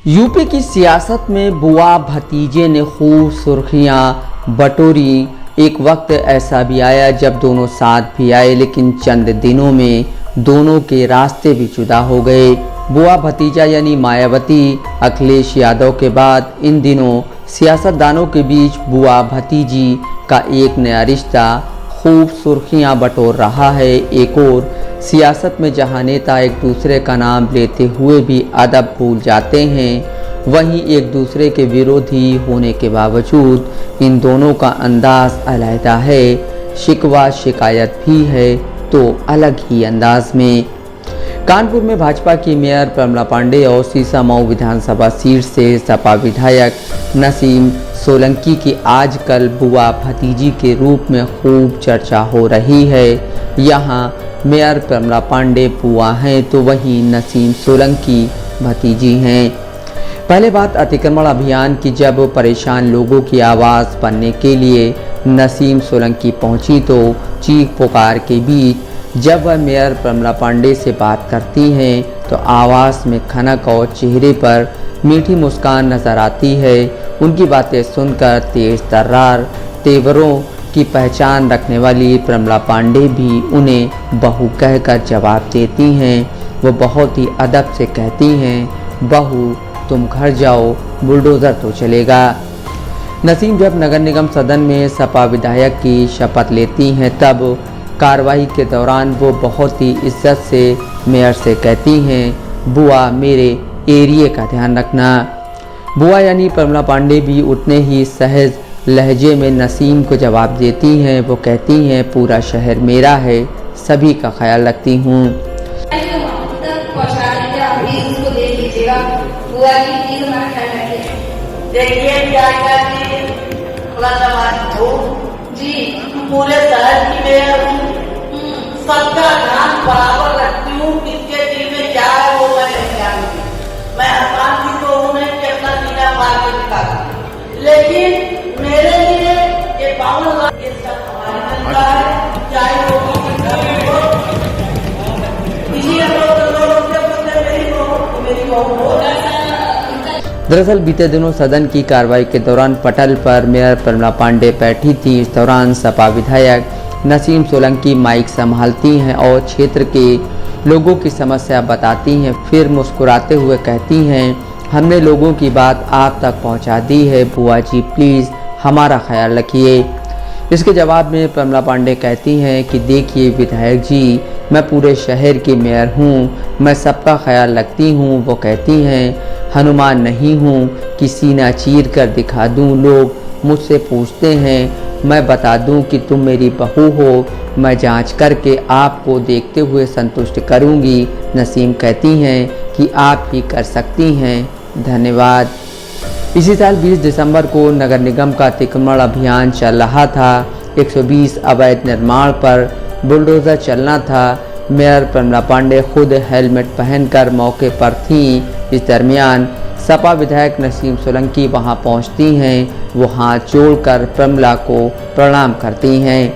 UP की सियासत में बुआ भतीजे ने खूब सुर्खियां बटोरी। एक वक्त ऐसा भी आया जब दोनों साथ भी आए, लेकिन चंद दिनों में दोनों के रास्ते भी जुदा हो गए। बुआ भतीजा यानी मायावती अखिलेश यादव के बाद इन दिनों सियासतदानों के बीच बुआ भतीजी का एक नया रिश्ता खूब सुर्खियां बटोर रहा है। एक और सियासत में जहां नेता एक दूसरे का नाम लेते हुए भी अदब भूल जाते हैं, वहीं एक दूसरे के विरोधी होने के बावजूद इन दोनों का अंदाज अलग है। शिकवा शिकायत भी है तो अलग ही अंदाज में। कानपुर में भाजपा की मेयर प्रमला पांडे और सीसामऊ विधानसभा सीट से सपा विधायक नसीम सोलंकी की आजकल बुआ भतीजी के रूप में खूब चर्चा हो रही है। यहाँ मेयर प्रमला पांडे बुआ हैं तो वहीं नसीम सोलंकी भतीजी हैं। पहले बात अतिक्रमण अभियान की, जब परेशान लोगों की आवाज़ बनने के लिए नसीम सोलंकी पहुंची तो चीख पुकार के बीच जब वह मेयर प्रमला पांडे से बात करती हैं तो आवाज़ में खनक और चेहरे पर मीठी मुस्कान नजर आती है। उनकी बातें सुनकर तेज तर्रार तेवरों की पहचान रखने वाली प्रमला पांडे भी उन्हें बहू कहकर जवाब देती हैं। वो बहुत ही अदब से कहती हैं, बहू तुम घर जाओ, बुलडोज़र तो चलेगा। नसीम जब नगर निगम सदन में सपा विधायक की शपथ लेती हैं तब कार्रवाई के दौरान वो बहुत ही इज्जत से मेयर से कहती हैं, बुआ मेरे एरिया का ध्यान रखना। बुआ यानी प्रमला पांडे भी उतने ही सहज लहजे में नसीम को जवाब देती हैं। वो कहती हैं, पूरा शहर मेरा है, सभी का ख्याल रखती हूँ। पूरे शहर की मेयर हूँ, सबका ध्यान बराबर रखती हूँ। किसके दिल में क्या है वो मैं नहीं जानती। मैं हर की तो हूँ नहीं कि अपना सीना फाड़ के दिखाती, लेकिन मेरे लिए ये 52 लाख ये सब हमारी जनता है, चाहे वो इसी मेरी बहू हो। दरअसल बीते दिनों सदन की कार्रवाई के दौरान पटल पर मेयर प्रमला पांडे बैठी थी। इस दौरान सपा विधायक नसीम सोलंकी माइक संभालती हैं और क्षेत्र के लोगों की समस्या बताती हैं। फिर मुस्कुराते हुए कहती हैं, हमने लोगों की बात आप तक पहुंचा दी है, बुआ जी प्लीज़ हमारा ख्याल रखिए। इसके जवाब में प्रमला पांडे कहती हैं कि देखिए विधायक जी, मैं पूरे शहर की मेयर हूँ, मैं सबका ख्याल रखती हूँ। वो कहती हैं, हनुमान नहीं हूँ कि सीना चीर कर दिखा दूँ। लोग मुझसे पूछते हैं, मैं बता दूँ कि तुम मेरी बहू हो। मैं जांच करके आपको देखते हुए संतुष्ट करूँगी। नसीम कहती हैं कि आप ही कर सकती हैं, धन्यवाद। इसी साल 20 दिसंबर को नगर निगम का अतिक्रमण अभियान चल रहा था। 120 अवैध निर्माण पर बुलडोज़र चलना था। मेयर प्रमला पांडे खुद हेलमेट पहनकर मौके पर थीं। इस दरमियान सपा विधायक नसीम सोलंकी वहां पहुंचती हैं। वो हाथ जोड़कर प्रमला को प्रणाम करती हैं।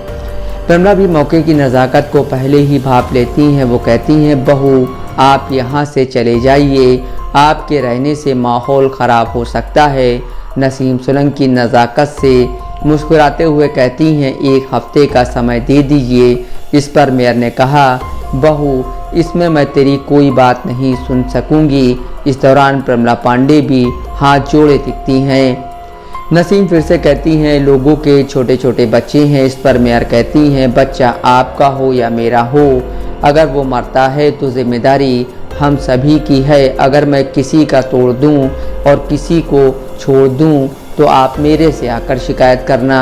प्रमला भी मौके की नज़ाकत को पहले ही भाप लेती हैं। वो कहती हैं, बहू आप यहाँ से चले जाइए, आपके रहने से माहौल ख़राब हो सकता है। नसीम सोलंकी नज़ाकत से मुस्कुराते हुए कहती हैं, एक हफ्ते का समय दे दीजिए। इस पर मेयर ने कहा, बहू इसमें मैं तेरी कोई बात नहीं सुन सकूंगी। इस दौरान प्रमला पांडे भी हाथ जोड़े दिखती हैं। नसीम फिर से कहती हैं, लोगों के छोटे छोटे बच्चे हैं। इस पर मेयर कहती हैं, बच्चा आपका हो या मेरा हो, अगर वो मरता है तो जिम्मेदारी हम सभी की है। अगर मैं किसी का तोड़ दूं और किसी को छोड़ दूं तो आप मेरे से आकर शिकायत करना।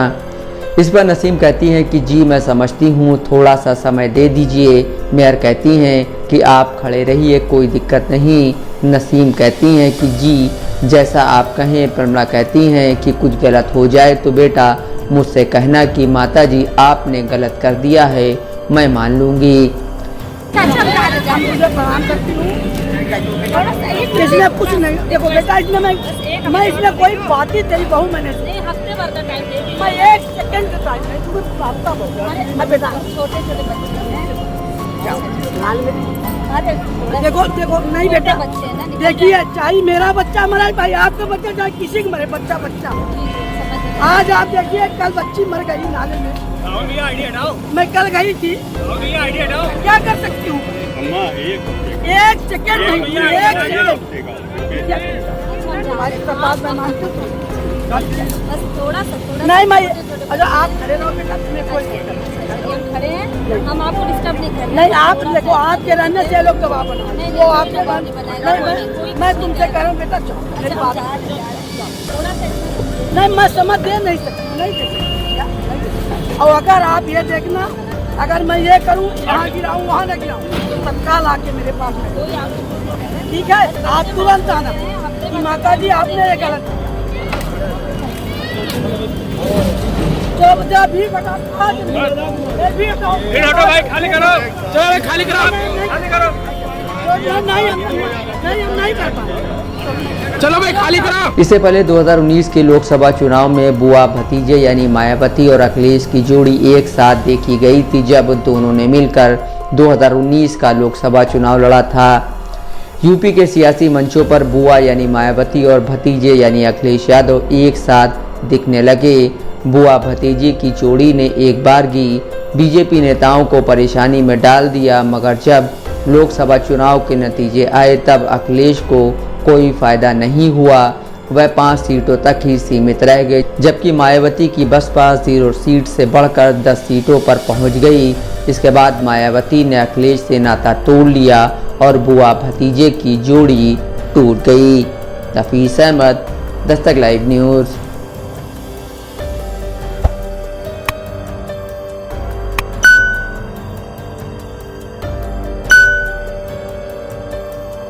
इस पर नसीम कहती हैं कि जी मैं समझती हूँ, थोड़ा सा समय दे दीजिए। मेयर कहती हैं कि आप खड़े रहिए, कोई दिक्कत नहीं। नसीम कहती हैं कि जी जैसा आप कहें। प्रमला कहती हैं कि कुछ गलत हो जाए तो बेटा मुझसे कहना कि माता जी आपने गलत कर दिया है, मैं मान लूँगी। इसमें कुछ नहीं, देखो बेटा इसमें मैं इसमें कोई बात ही तेरी बहू मैंने हफ्ते भर का टाइम दे, मैं 1 सेकंड का टाइम नहीं, तुम्हें हफ्ता भर बेटा छोटे छोटे बच्चे बच्चा हाल में अरे देखो देखो नहीं बेटा बच्चे हैं ना, निकल देखिए चाहे मेरा बच्चा मरे भाई आपका बच्चा चाहे किसी का मरे बच्चा बच्चा समझ आज आप देखिए कल बच्ची मर गई नाले में मैं कल गई थी क्या कर सकती हूँ एक सेकेंड नहीं एक सेकेंड हमारी बात मैं मानती हूँ बस थोड़ा सा नहीं मैं अगर आप खड़े रहो बेटा तुम्हें कोई दिक्कत नहीं। हम खड़े हैं, हम आपको डिस्टर्ब नहीं कर रहे नहीं आप देखो आपके रहने से लोग गवाह बना नहीं, वो नहीं, आपके कोई बात नहीं बनाएगा, नहीं मैं तुमसे कह रहा हूँ बेटा चलो मेरी बात थोड़ा सा नहीं मैं समझ दे नहीं सकती नहीं दे सकती और अगर आप ये देखना अगर मैं ये करूँ यहाँ गिराऊँ वहाँ न गिराऊँ तो तत्काल आके मेरे पास में कोई आपको ठीक है आप तुरंत आना कि माता जी आपने ये गलत किया जब जब भी बता भी हटो भाई, खाली करो, चलो खाली करो, खाली करो, नहीं हम नहीं कर पाए चलो भाई खाली करो। इससे पहले 2019 के लोकसभा चुनाव में बुआ भतीजे यानी मायावती और अखिलेश की जोड़ी एक साथ देखी गई थी, जब दोनों ने मिलकर 2019 का लोकसभा चुनाव लड़ा था। यूपी के सियासी मंचों पर बुआ यानी मायावती और भतीजे यानी अखिलेश यादव एक साथ दिखने लगे। बुआ भतीजे की जोड़ी ने एक बार भी बीजेपी नेताओं को परेशानी में डाल दिया, मगर जब लोकसभा चुनाव के नतीजे आए तब अखिलेश को कोई फायदा नहीं हुआ। वह 5 सीटों तक ही सीमित रह गए, जबकि मायावती की बसपा 0 सीट से बढ़कर 10 सीटों पर पहुंच गई। इसके बाद मायावती ने अखिलेश से नाता तोड़ लिया और बुआ भतीजे की जोड़ी टूट गई। नफीस अहमद, दस्तक लाइव न्यूज़।